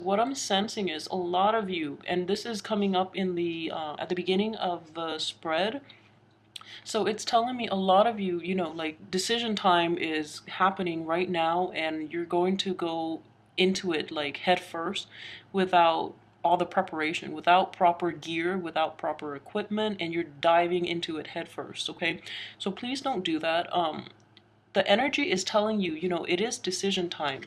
What I'm sensing is a lot of you, and this is coming up in the at the beginning of the spread. So it's telling me a lot of you, like decision time is happening right now, and you're going to go into it like head first without all the preparation, without proper gear, without proper equipment, and you're diving into it head first, okay? So please don't do that. The energy is telling you, it is decision time,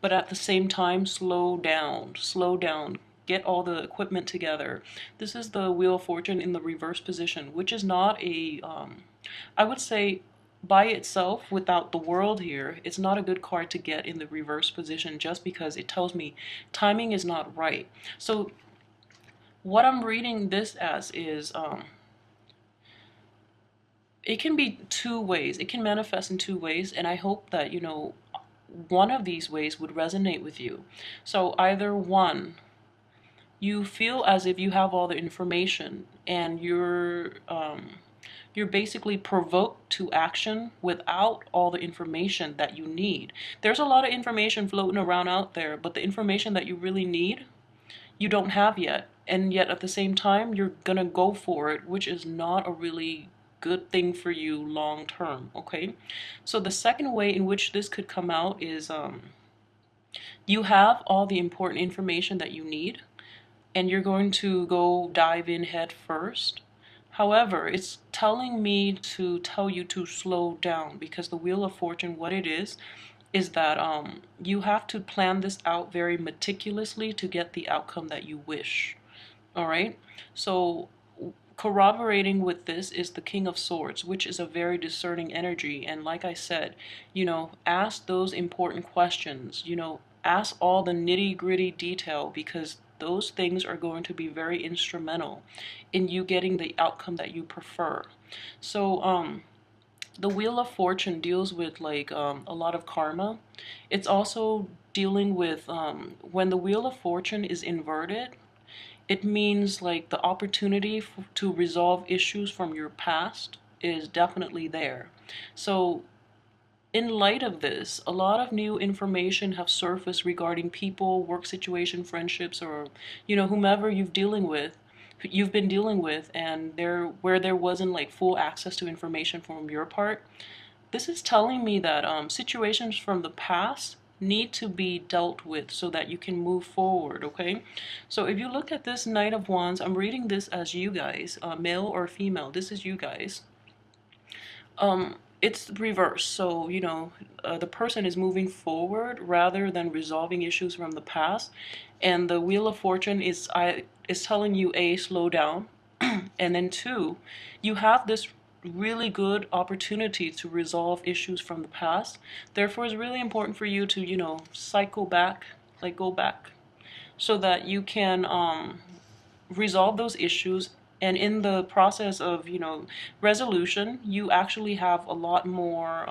but at the same time, slow down, get all the equipment together. This is the Wheel of Fortune in the reverse position, which is not I would say, by itself, without the world here, it's not a good card to get in the reverse position just because it tells me timing is not right. So what I'm reading this as is, it can be two ways. It can manifest in two ways, and I hope that, one of these ways would resonate with you. So either one, you feel as if you have all the information and you're basically provoked to action without all the information that you need. There's a lot of information floating around out there, but the information that you really need, you don't have yet. And yet at the same time, you're gonna go for it, which is not a really good thing for you long term, okay? So the second way in which this could come out is you have all the important information that you need, and you're going to go dive in head first. However, it's telling me to tell you to slow down, because the Wheel of Fortune, what it is that you have to plan this out very meticulously to get the outcome that you wish. All right? So corroborating with this is the King of Swords, which is a very discerning energy. And like I said, ask those important questions, ask all the nitty-gritty detail, because those things are going to be very instrumental in you getting the outcome that you prefer. So the Wheel of Fortune deals with like a lot of karma. It's also dealing with when the Wheel of Fortune is inverted, it means like the opportunity to resolve issues from your past is definitely there. So in light of this, a lot of new information have surfaced regarding people, work situation, friendships, or whomever you've been dealing with, and where there wasn't like full access to information from your part. This is telling me that situations from the past need to be dealt with so that you can move forward, okay? So if you look at this Knight of Wands, I'm reading this as you guys, male or female, this is you guys. It's reverse, so the person is moving forward rather than resolving issues from the past, and the Wheel of Fortune is telling you, a, slow down, and then two, you have this really good opportunity to resolve issues from the past. Therefore, it's really important for you to cycle back, like go back, so that you can resolve those issues. And in the process of resolution, you actually have a lot more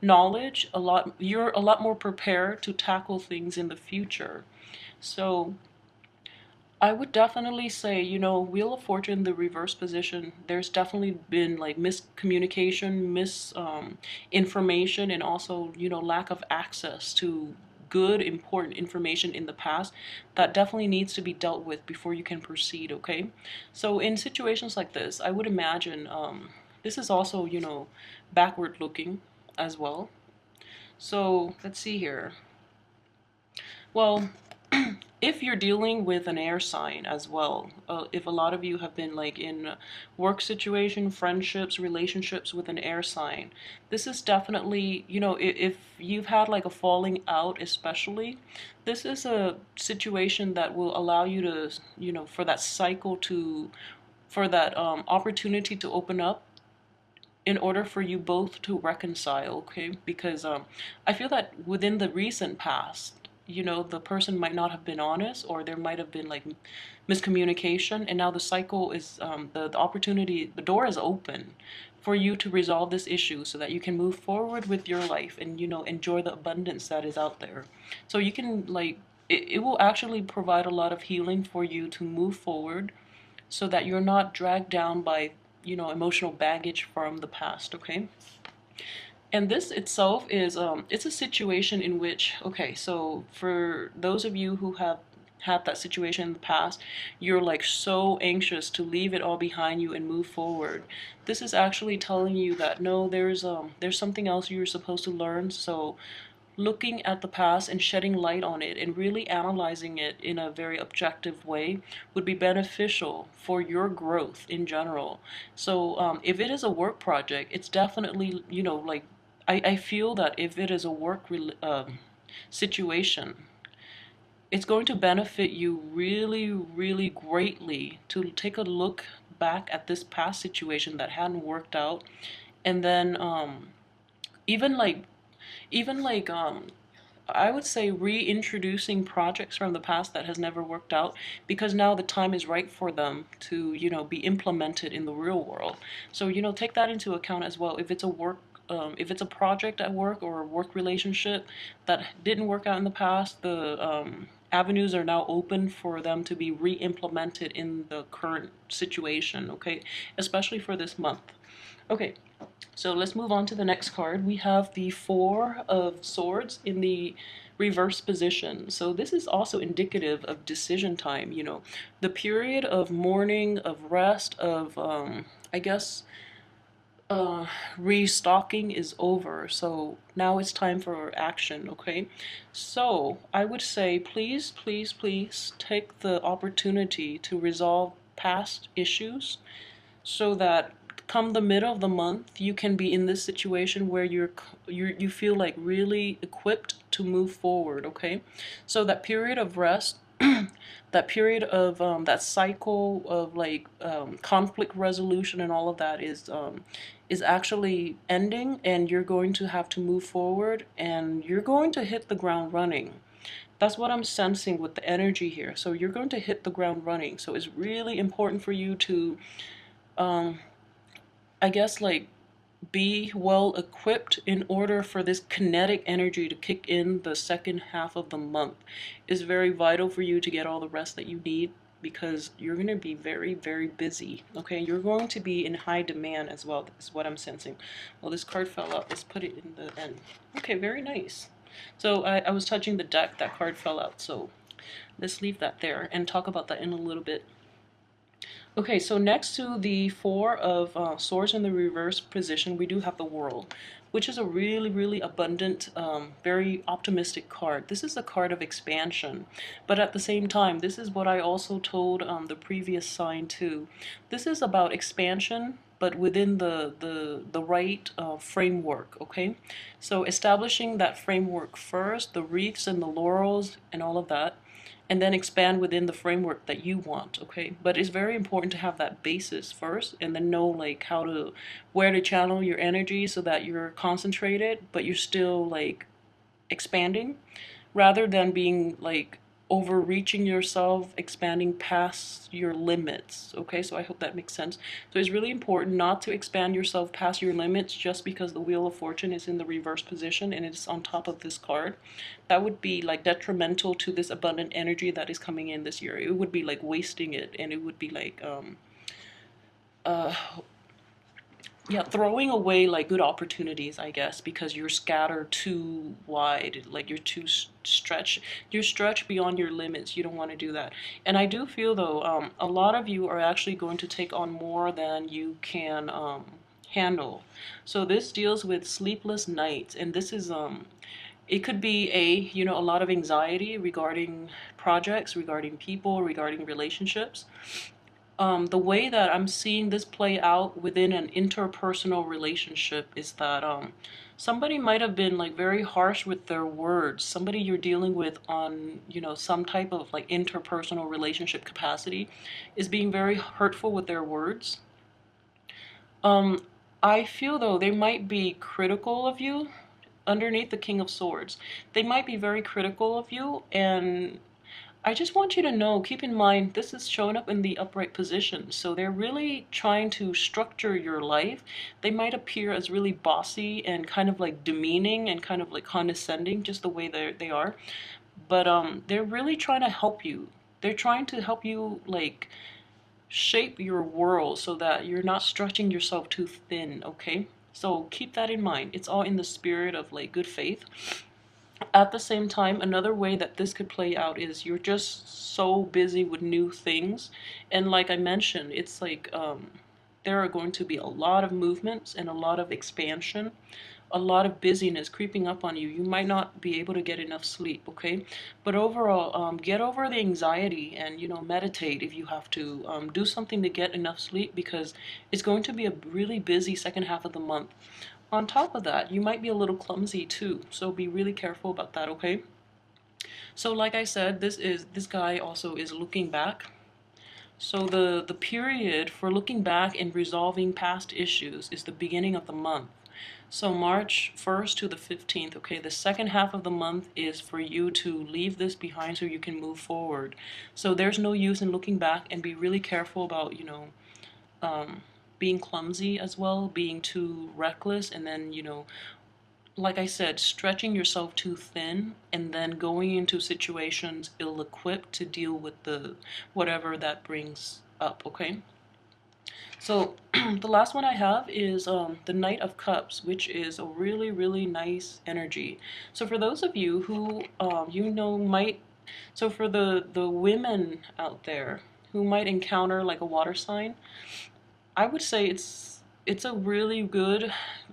knowledge, you're a lot more prepared to tackle things in the future. So I would definitely say, Wheel of Fortune, the reverse position, there's definitely been like miscommunication, information, and also, lack of access to good, important information in the past that definitely needs to be dealt with before you can proceed, okay? So in situations like this, I would imagine this is also, backward looking as well. So let's see here. Well, if you're dealing with an air sign as well, if a lot of you have been like in work situation, friendships, relationships with an air sign, this is definitely, if you've had like a falling out especially, this is a situation that will allow you to, for that cycle to, for that opportunity to open up in order for you both to reconcile, okay? Because I feel that within the recent past, the person might not have been honest, or there might have been like miscommunication, and now the cycle is, the opportunity, the door is open for you to resolve this issue so that you can move forward with your life and, enjoy the abundance that is out there. So you can like, it will actually provide a lot of healing for you to move forward so that you're not dragged down by emotional baggage from the past, okay? And this itself is it's a situation in which, okay, so for those of you who have had that situation in the past, you're like so anxious to leave it all behind you and move forward. This is actually telling you that no, there's something else you're supposed to learn. So looking at the past and shedding light on it and really analyzing it in a very objective way would be beneficial for your growth in general. So if it is a work project, it's definitely, like I feel that if it is a situation, it's going to benefit you really, really greatly to take a look back at this past situation that hadn't worked out, and then even like even like I would say reintroducing projects from the past that has never worked out, because now the time is right for them to, be implemented in the real world. So, take that into account as well. If it's a project at work or a work relationship that didn't work out in the past, the avenues are now open for them to be re-implemented in the current situation, okay? Especially for this month. Okay, so let's move on to the next card. We have the Four of Swords in the reverse position. So this is also indicative of decision time, the period of mourning, of rest, of, I guess, restocking is over. So now it's time for action, okay? So I would say please, please, please take the opportunity to resolve past issues so that come the middle of the month you can be in this situation where you feel like really equipped to move forward, okay? So that period of rest, that period of that cycle of like conflict resolution and all of that is actually ending, and you're going to have to move forward and you're going to hit the ground running. That's what I'm sensing with the energy here. So you're going to hit the ground running. So it's really important for you to I guess like be well equipped in order for this kinetic energy to kick in the second half of the month. Is very vital for you to get all the rest that you need, because you're going to be very, very busy. Okay, you're going to be in high demand as well, is what I'm sensing. Well, this card fell out. Let's put it in the end. Okay, very nice. So I was touching the deck, that card fell out. So let's leave that there and talk about that in a little bit. Okay, so next to the Four of Swords in the reverse position, we do have the World, which is a really, really abundant, very optimistic card. This is a card of expansion, but at the same time, this is what I also told the previous sign too. This is about expansion, but within the right framework, okay? So establishing that framework first, the wreaths and the laurels and all of that, and then expand within the framework that you want, okay? But it's very important to have that basis first, and then know like where to channel your energy so that you're concentrated but you're still like expanding, rather than being like overreaching yourself, expanding past your limits, okay? So I hope that makes sense. So it's really important not to expand yourself past your limits just because the Wheel of Fortune is in the reverse position and it's on top of this card. That would be like detrimental to this abundant energy that is coming in this year. It would be like wasting it, and it would be like uh yeah, throwing away like good opportunities, I guess, because you're scattered too wide, like you're stretched beyond your limits. You don't want to do that. And I do feel though, a lot of you are actually going to take on more than you can handle. So this deals with sleepless nights, and this is it could be a lot of anxiety regarding projects, regarding people, regarding relationships. The way that I'm seeing this play out within an interpersonal relationship is that somebody might have been like very harsh with their words. Somebody you're dealing with on, some type of like interpersonal relationship capacity is being very hurtful with their words. Um, I feel though they might be critical of you underneath the King of Swords. They might be very critical of you, and I just want you to know, keep in mind, this is showing up in the upright position. So they're really trying to structure your life. They might appear as really bossy and kind of like demeaning and kind of like condescending, just the way they are. But they're really trying to help you. They're trying to help you like shape your world so that you're not stretching yourself too thin, okay? So keep that in mind. It's all in the spirit of like good faith. At the same time, another way that this could play out is you're just so busy with new things. And like I mentioned, it's like there are going to be a lot of movements and a lot of expansion, a lot of busyness creeping up on you. You might not be able to get enough sleep, okay? But overall, get over the anxiety and, meditate if you have to. Do something to get enough sleep because it's going to be a really busy second half of the month. On top of that, you might be a little clumsy too, so be really careful about that, okay? So like I said, this guy also is looking back. So the period for looking back and resolving past issues is the beginning of the month. So March 1st to the 15th, okay, the second half of the month is for you to leave this behind so you can move forward. So there's no use in looking back, and be really careful about, being clumsy as well, being too reckless, and then, like I said, stretching yourself too thin and then going into situations ill-equipped to deal with the whatever that brings up, okay? So the last one I have is the Knight of Cups, which is a really, really nice energy. So for those of you who, might, so for the women out there who might encounter like a water sign, I would say it's a really good,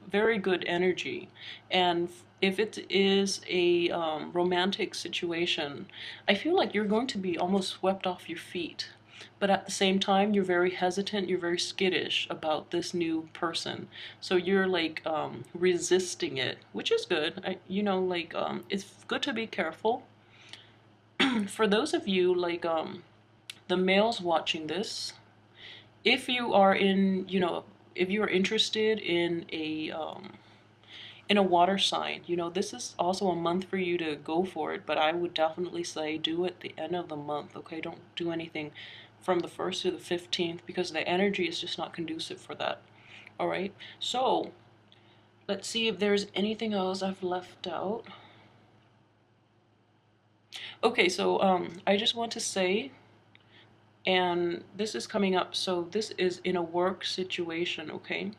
very good energy. And if it is a romantic situation, I feel like you're going to be almost swept off your feet. But at the same time, you're very hesitant, you're very skittish about this new person. So you're like resisting it, which is good. It's good to be careful. For those of you like the males watching this, if you are if you are interested in a water sign, this is also a month for you to go for it, but I would definitely say do it the end of the month, okay? Don't do anything from the 1st to the 15th because the energy is just not conducive for that. All right? So, let's see if there's anything else I've left out. Okay, so I just want to say, and this is coming up, so this is in a work situation, okay?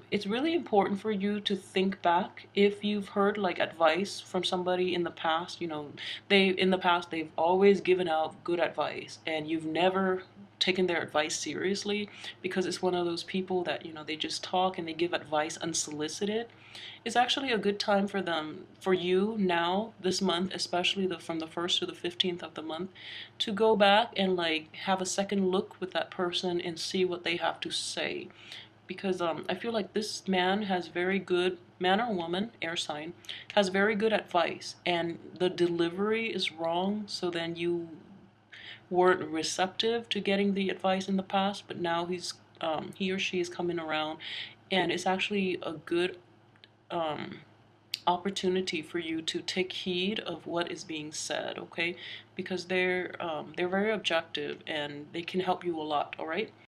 It's really important for you to think back if you've heard like advice from somebody in the past. In the past they've always given out good advice, and you've never taken their advice seriously because it's one of those people that they just talk and they give advice unsolicited. It's actually a good time for them, for you now, this month, especially from the 1st to the 15th of the month, to go back and like have a second look with that person and see what they have to say. Because I feel like this man has very good, man or woman, air sign, has very good advice, and the delivery is wrong, so then you weren't receptive to getting the advice in the past, but now he or she is coming around, and it's actually a good opportunity for you to take heed of what is being said, okay? Because they're very objective and they can help you a lot, all right?